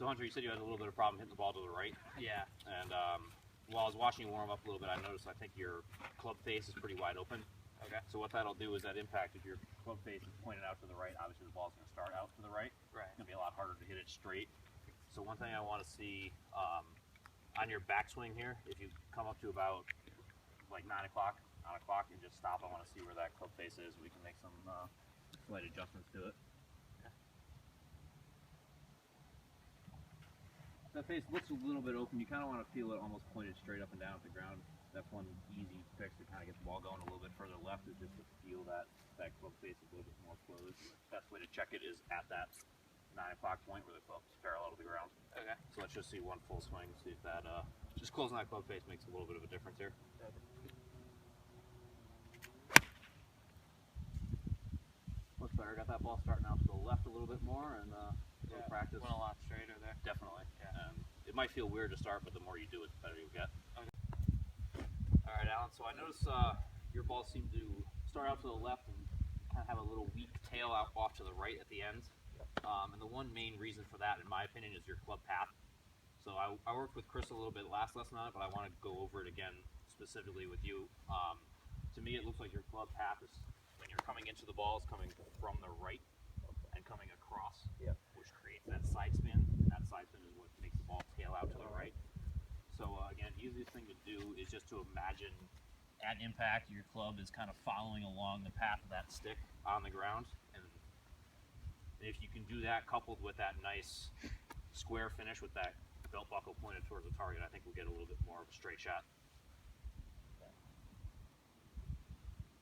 So Hunter, you said you had a little bit of problem hitting the ball to the right. Yeah. And while I was watching you warm up a little bit, I noticed I think your club face is pretty wide open. Okay. So what that'll do is that impact, if your club face is pointed out to the right, obviously the ball's going to start out to the right. Right. It's going to be a lot harder to hit it straight. So one thing I want to see on your backswing here, if you come up to about like 9 o'clock, and just stop, I want to see where that club face is. We can make some slight adjustments to it. That face looks a little bit open. You kind of want to feel it almost pointed straight up and down at the ground. That's one easy fix to kind of get the ball going a little bit further left, is just to feel that club face a little bit more closed. The best way to check it is at that 9 o'clock point where the club's parallel to the ground. Okay. So let's just see one full swing, see if that, just closing that club face makes a little bit of a difference here. Looks better. Got that ball starting out to the left a little bit more, and little practice. Went a lot straighter there. Definitely. Yeah. It might feel weird to start, but the more you do it, the better you'll get. Okay. All right, Alan. So I noticed your balls seem to start out to the left and kind of have a little weak tail out off to the right at the end. And the one main reason for that, in my opinion, is your club path. So I worked with Chris a little bit last lesson on it, but I want to go over it again specifically with you. To me, it looks like your club path is, when you're coming into the ball, is coming from the right and coming across, which creates that side spin. And that side spin is what makes the ball tail out to the right. So again, the easiest thing to do is just to imagine at impact your club is kind of following along the path of that stick on the ground. And if you can do that coupled with that nice square finish with that belt buckle pointed towards the target, I think we'll get a little bit more of a straight shot.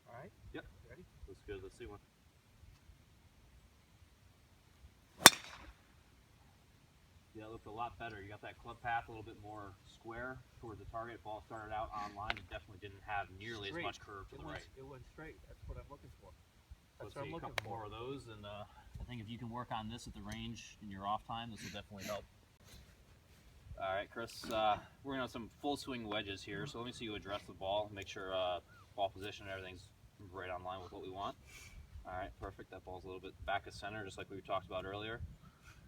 All right. Yep. Ready? Looks good. Let's see one. Yeah, it looked a lot better. You got that club path a little bit more square towards the target. Ball started out on line. It definitely didn't have nearly as much curve to the right. It went straight. That's what I'm looking for. Let's That's what see I'm a looking couple for. more of those, and I think if you can work on this at the range in your off time, this will definitely help. All right, Chris, we're going to have some full swing wedges here, so let me see you address the ball, make sure ball position and everything's right on line with what we want. All right, perfect. That ball's a little bit back of center, just like we talked about earlier.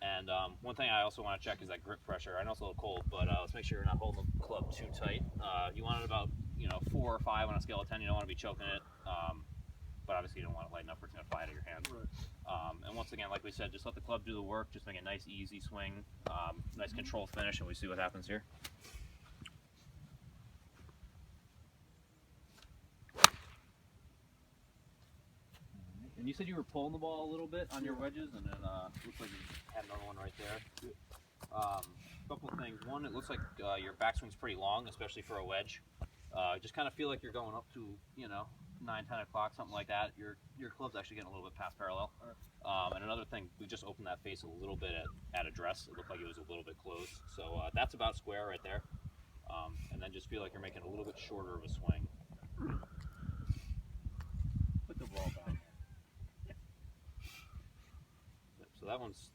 And one thing I also want to check is that grip pressure. I know it's a little cold, but let's make sure you're not holding the club too tight. You want it about 4 or 5 on a scale of 10. You don't want to be choking it, but obviously you don't want it light enough where it's going to fly out of your hand. Right. And once again, like we said, just let the club do the work. Just make a nice, easy swing, nice controlled finish, and we see what happens here. And you said you were pulling the ball a little bit on your wedges, and then looks like you had another one right there. Couple of things. One, it looks like your backswing's pretty long, especially for a wedge. Just kind of feel like you're going up to 9, 10 o'clock, something like that. Your club's actually getting a little bit past parallel. And another thing, we just opened that face a little bit at address. It looked like it was a little bit closed. So that's about square right there. And then just feel like you're making a little bit shorter of a swing. Put the ball down. So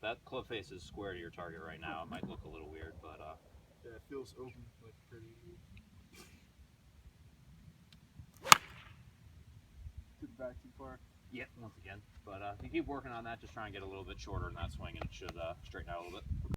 that club face is square to your target right now. It might look a little weird, but yeah, it feels open, like pretty. Took it back too far. yeah, once again. But if you keep working on that, just try and get a little bit shorter in that swing, and it should straighten out a little bit.